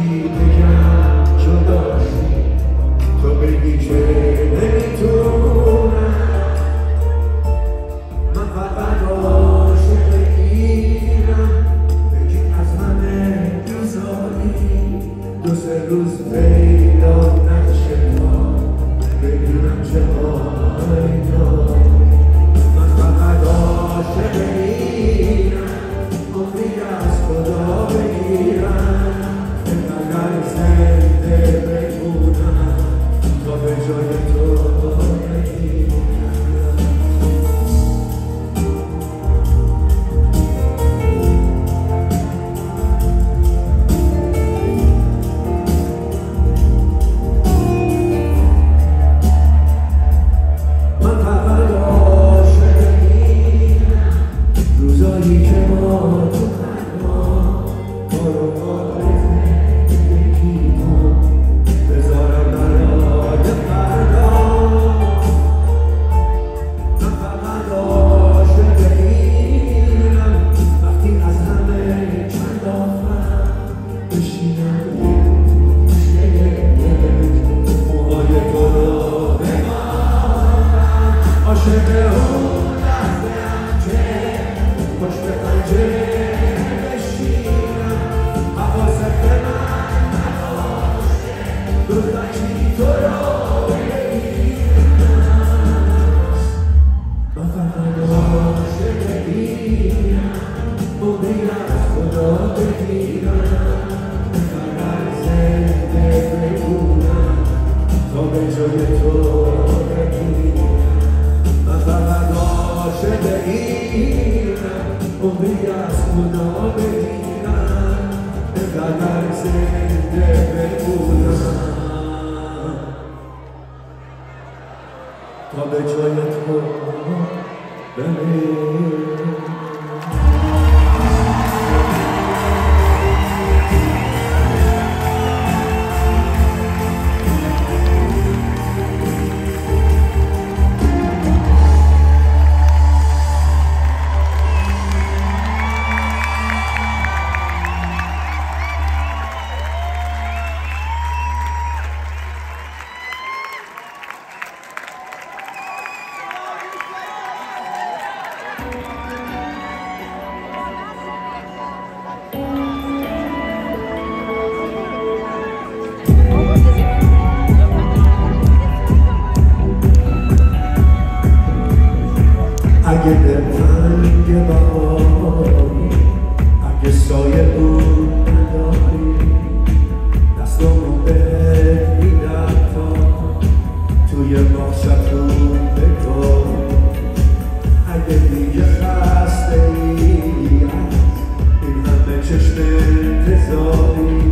بگم جدایی تو بگی که نمیتونم من فقط عاشق بگیرم بگی از همه بیزاری دو سه روز پیدا نشه تا ببینم چه حالی داری من فقط عاشق بگیرم عمری از خدا بگیرم اینقدر زنده بمونم تا به جای تو بگیرم من فقط عاشق بگیرم روزایی که ما تو تنها کارو کاره زندگیمو بذارم برای فردا من فقط عاشق بگیرم وقتی از همه چند آفر بشینم گوشه موهای تو رو بمانم عاشق اون لحظه‌ام که پشت پنجره بشینم حواست به من نباشه دزدکی تو رو بگیرم من فقط عاشق بگیرم عمری از خدا بگیرم فقط زنده بمونم تا به جای تو بگیرم من فقط عاشق بگیرم عمری از خدا بگیرم اینقدر زنده بمونم تا به جای تو بمیرم اگه دلتنگ بهاری اگه سایه بود نداری دستامو بهت میدم تا توی باغچه‌تون بکاری اگه دیگه خسته ای از این همه چشم انتظاری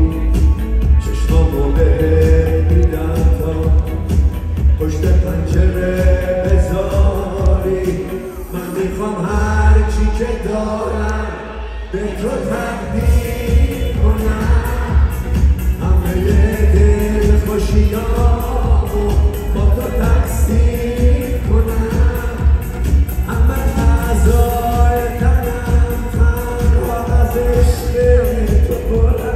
چشمامو بهت میدم تا پشت پنجره بذاری من میخوام هر چی که دارم به تو تقدیم